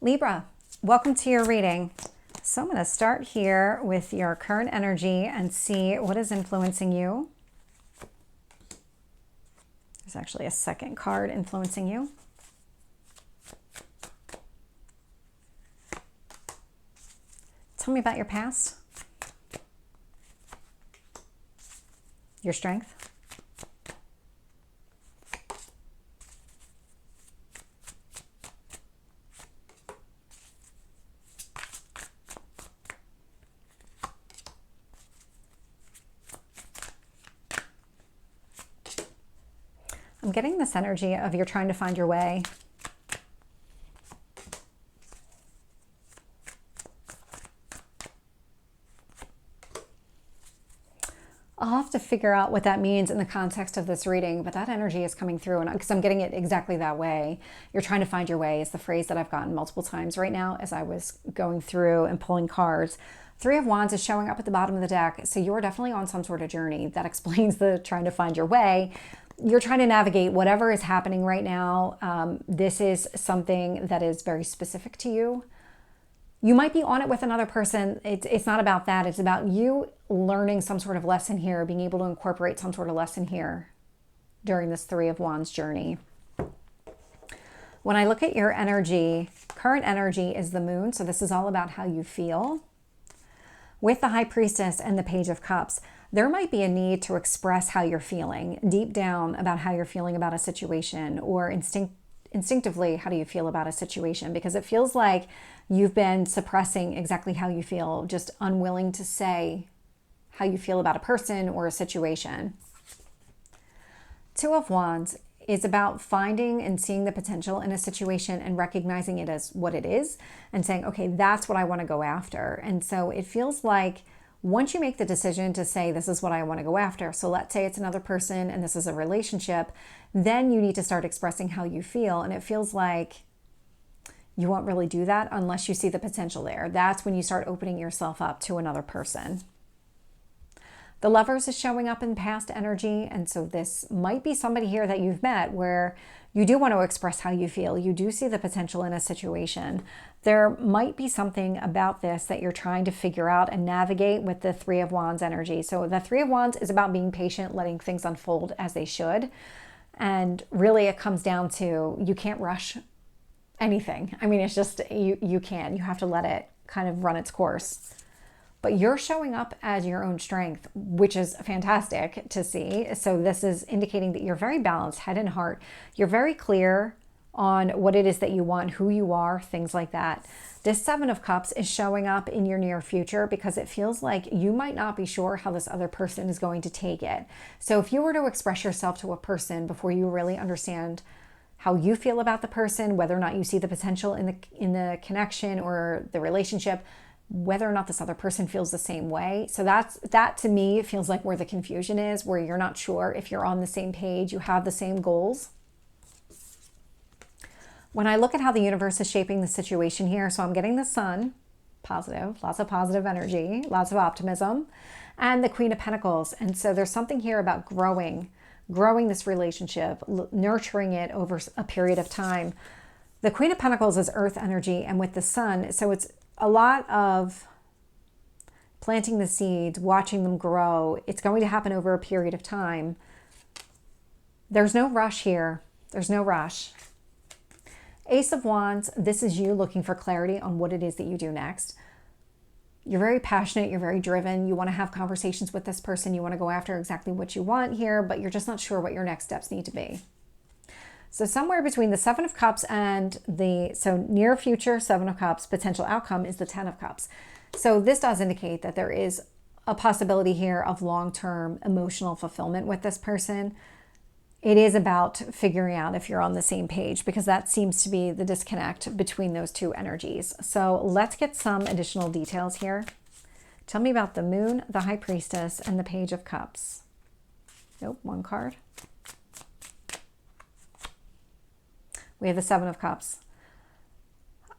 Libra, welcome to your reading. So I'm going to start here with your current energy and see what is influencing you. There's actually a second card influencing you. Tell me about your past, your strength. I'm getting this energy of you're trying to find your way. I'll have to figure out what that means in the context of this reading, but that energy is coming through, and because I'm getting it exactly that way. You're trying to find your way is the phrase that I've gotten multiple times right now as I was going through and pulling cards. Three of Wands is showing up at the bottom of the deck, so you're definitely on some sort of journey. That explains the trying to find your way. You're trying to navigate whatever is happening right now. This is something that is very specific to you. You might be on it with another person. It's not about that. It's about you learning some sort of lesson here, being able to incorporate some sort of lesson here during this Three of Wands journey. When I look at your energy, current energy is the moon. So this is all about how you feel. With the High Priestess and the Page of Cups, there might be a need to express how you're feeling deep down about how you're feeling about a situation, or instinctively, how do you feel about a situation? Because it feels like you've been suppressing exactly how you feel, just unwilling to say how you feel about a person or a situation. Two of Wands is about finding and seeing the potential in a situation and recognizing it as what it is and saying, okay, that's what I want to go after. And so it feels like once you make the decision to say, this is what I want to go after, so let's say it's another person and this is a relationship, then you need to start expressing how you feel. And it feels like you won't really do that unless you see the potential there. That's when you start opening yourself up to another person. The Lovers is showing up in past energy. And so this might be somebody here that you've met where you do want to express how you feel. You do see the potential in a situation. There might be something about this that you're trying to figure out and navigate with the Three of Wands energy. So the Three of Wands is about being patient, letting things unfold as they should. And really it comes down to you can't rush anything. I mean, it's just, you have to let it kind of run its course. But you're showing up as your own strength, which is fantastic to see. So this is indicating that you're very balanced, head and heart. You're very clear on what it is that you want, who you are, things like that. This Seven of Cups is showing up in your near future because it feels like you might not be sure how this other person is going to take it. So if you were to express yourself to a person before you really understand how you feel about the person, whether or not you see the potential in the connection or the relationship, whether or not this other person feels the same way. So that to me feels like where the confusion is, where you're not sure if you're on the same page, you have the same goals. When I look at how the universe is shaping the situation here, so I'm getting the Sun, positive, lots of positive energy, lots of optimism, and the Queen of Pentacles. And so there's something here about growing this relationship, nurturing it over a period of time. The Queen of Pentacles is earth energy, and with the Sun, so it's a lot of planting the seeds, watching them grow. It's going to happen over a period of time. There's no rush here. There's no rush. Ace of Wands, this is you looking for clarity on what it is that you do next. You're very passionate, you're very driven, you want to have conversations with this person, you want to go after exactly what you want here, but you're just not sure what your next steps need to be. So somewhere between the Seven of Cups and so near future Seven of Cups, potential outcome is the Ten of Cups. So this does indicate that there is a possibility here of long-term emotional fulfillment with this person. It is about figuring out if you're on the same page, because that seems to be the disconnect between those two energies. So let's get some additional details here. Tell me about the Moon, the High Priestess, and the Page of Cups. Nope, one card. We have the Seven of Cups.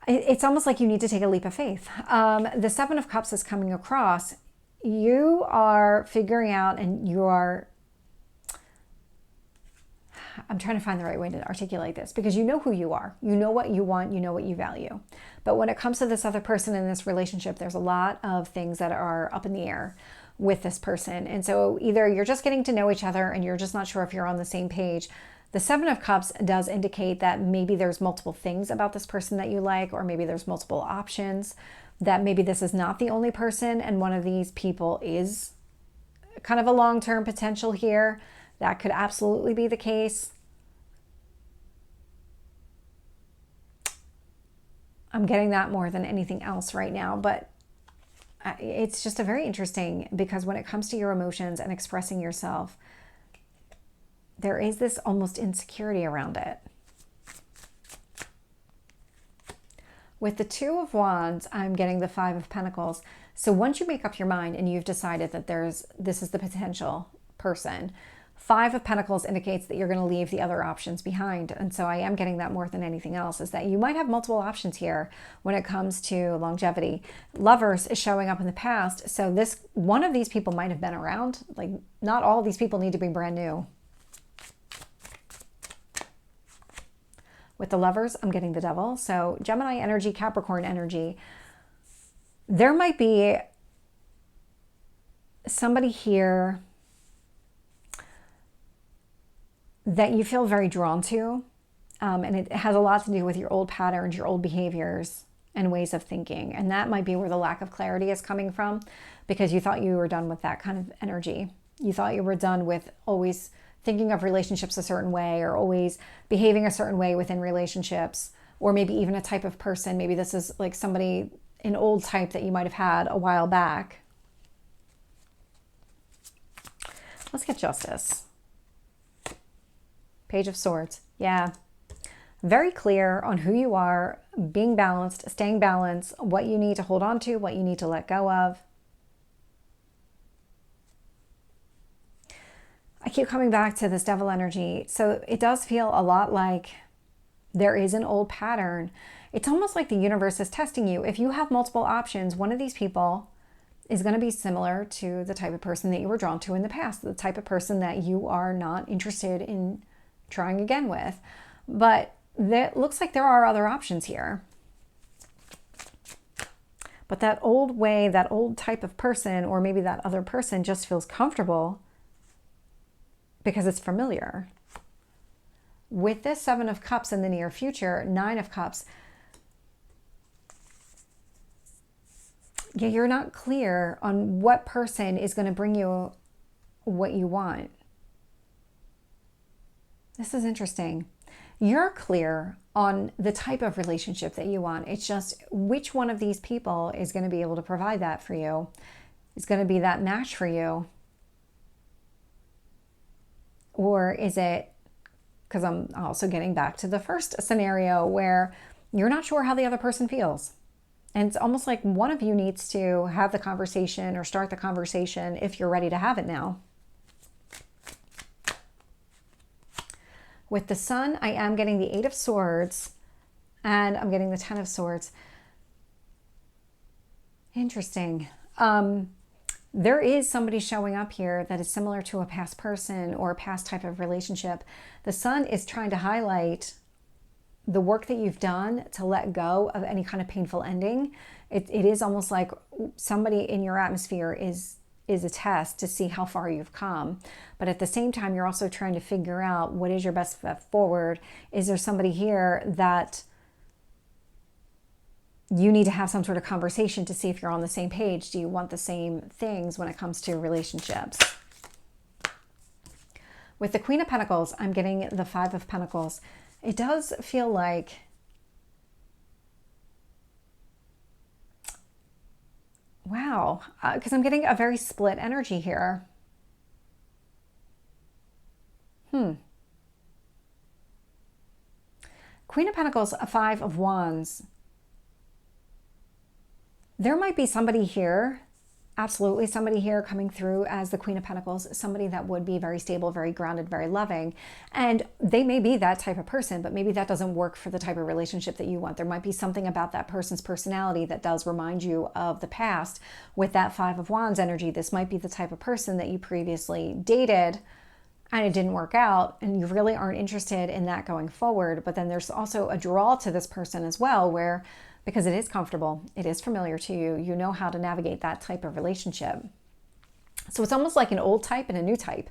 It's almost like you need to take a leap of faith. The Seven of Cups is coming across. You are figuring out and you are I'm trying to find the right way to articulate this, because you know who you are. You know what you want. You know what you value. But when it comes to this other person in this relationship, there's a lot of things that are up in the air with this person. And so either you're just getting to know each other and you're just not sure if you're on the same page. The Seven of Cups does indicate that maybe there's multiple things about this person that you like, or maybe there's multiple options, that maybe this is not the only person and one of these people is kind of a long-term potential here. That could absolutely be the case. I'm getting that more than anything else right now, but it's just a very interesting, because when it comes to your emotions and expressing yourself, there is this almost insecurity around it. With the Two of Wands, I'm getting the Five of Pentacles. So once you make up your mind and you've decided that this is the potential person, Five of Pentacles indicates that you're going to leave the other options behind. And so I am getting that more than anything else, is that you might have multiple options here when it comes to longevity. Lovers is showing up in the past. So one of these people might have been around. Like, not all of these people need to be brand new. With the Lovers, I'm getting the Devil. So Gemini energy, Capricorn energy. There might be somebody here that you feel very drawn to. And it has a lot to do with your old patterns, your old behaviors and ways of thinking. And that might be where the lack of clarity is coming from, because you thought you were done with that kind of energy. You thought you were done with always thinking of relationships a certain way, or always behaving a certain way within relationships, or maybe even a type of person. Maybe this is like somebody, an old type that you might have had a while back. Let's get Justice. Page of Swords. Yeah. Very clear on who you are, being balanced, staying balanced, what you need to hold on to, what you need to let go of. I keep coming back to this Devil energy. So it does feel a lot like there is an old pattern. It's almost like the universe is testing you. If you have multiple options, one of these people is going to be similar to the type of person that you were drawn to in the past, the type of person that you are not interested in trying again with. But it looks like there are other options here. But that old way, that old type of person, or maybe that other person just feels comfortable because it's familiar. With this Seven of Cups in the near future, Nine of Cups, yeah, you're not clear on what person is going to bring you what you want. This is interesting. You're clear on the type of relationship that you want. It's just which one of these people is going to be able to provide that for you, is going to be that match for you. Or is it, because I'm also getting back to the first scenario where you're not sure how the other person feels. And it's almost like one of you needs to have the conversation or start the conversation if you're ready to have it now. With the Sun, I am getting the Eight of Swords and I'm getting the Ten of Swords. Interesting. There is somebody showing up here that is similar to a past person or a past type of relationship. The Sun is trying to highlight the work that you've done to let go of any kind of painful ending. It is almost like somebody in your atmosphere is a test to see how far you've come. But at the same time, you're also trying to figure out what is your best step forward. Is there somebody here that you need to have some sort of conversation to see if you're on the same page? Do you want the same things when it comes to relationships? With the Queen of Pentacles, I'm getting the Five of Pentacles. It does feel like wow, because I'm getting a very split energy here. Queen of Pentacles, a Five of Wands. There might be somebody here, absolutely somebody here coming through as the Queen of Pentacles, somebody that would be very stable, very grounded, very loving. And they may be that type of person, but maybe that doesn't work for the type of relationship that you want. There might be something about that person's personality that does remind you of the past. With that Five of Wands energy, this might be the type of person that you previously dated and it didn't work out and you really aren't interested in that going forward. But then there's also a draw to this person as well, where because it is comfortable, it is familiar to you, you know how to navigate that type of relationship. So it's almost like an old type and a new type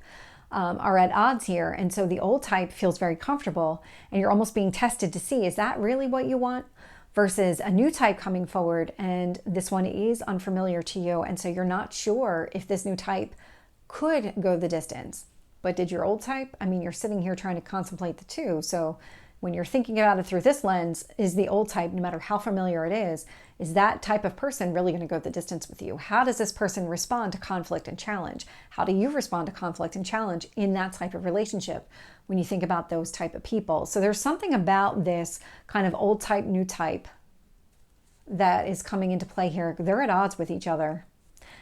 are at odds here. And so the old type feels very comfortable and you're almost being tested to see, is that really what you want? Versus a new type coming forward, and this one is unfamiliar to you. And so you're not sure if this new type could go the distance. But did your old type? I mean, you're sitting here trying to contemplate the two. So when you're thinking about it through this lens, is the old type, no matter how familiar it is that type of person really going to go the distance with you? How does this person respond to conflict and challenge? How do you respond to conflict and challenge in that type of relationship when you think about those type of people? So there's something about this kind of old type, new type that is coming into play here. They're at odds with each other,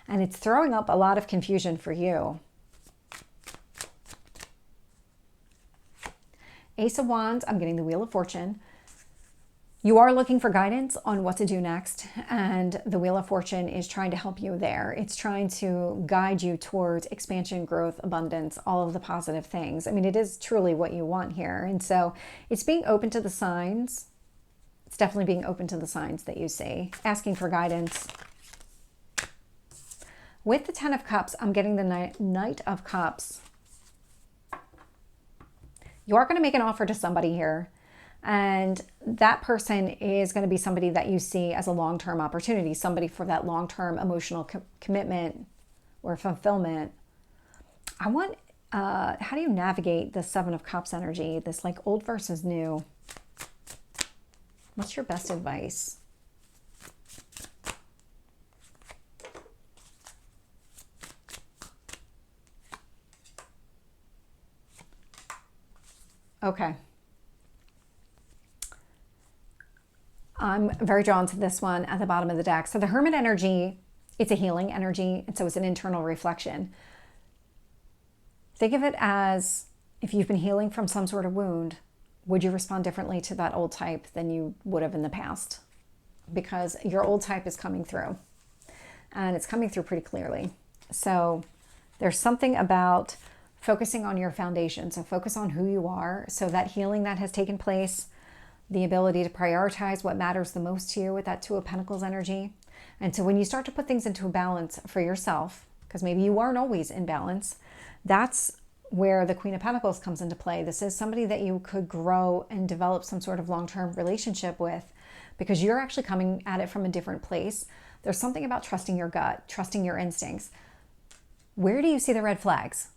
and it's throwing up a lot of confusion for you. Ace of Wands, I'm getting the Wheel of Fortune. You are looking for guidance on what to do next, and the Wheel of Fortune is trying to help you there. It's trying to guide you towards expansion, growth, abundance, all of the positive things. I mean, it is truly what you want here. And so it's being open to the signs. It's definitely being open to the signs that you see, asking for guidance. With the Ten of Cups, I'm getting the Knight of Cups. You are going to make an offer to somebody here, and that person is going to be somebody that you see as a long-term opportunity, somebody for that long-term emotional commitment or fulfillment. I want, how do you navigate the Seven of Cups energy, this like old versus new? What's your best advice? Okay. I'm very drawn to this one at the bottom of the deck. So the Hermit energy, it's a healing energy, and so it's an internal reflection. Think of it as if you've been healing from some sort of wound, would you respond differently to that old type than you would have in the past? Because your old type is coming through, and it's coming through pretty clearly. So there's something about focusing on your foundation. So focus on who you are. So that healing that has taken place, the ability to prioritize what matters the most to you with that Two of Pentacles energy. And so when you start to put things into a balance for yourself, because maybe you aren't always in balance, that's where the Queen of Pentacles comes into play. This is somebody that you could grow and develop some sort of long-term relationship with, because you're actually coming at it from a different place. There's something about trusting your gut, trusting your instincts. Where do you see the red flags?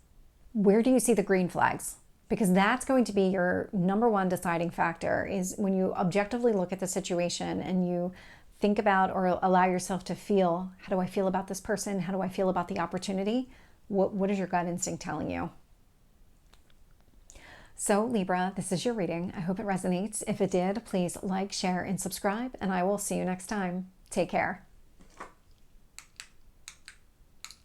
Where do you see the green flags? Because that's going to be your number one deciding factor, is when you objectively look at the situation and you think about or allow yourself to feel, how do I feel about this person? How do I feel about the opportunity? What is your gut instinct telling you? So Libra, this is your reading. I hope it resonates. If it did, please like, share, and subscribe, and I will see you next time. Take care.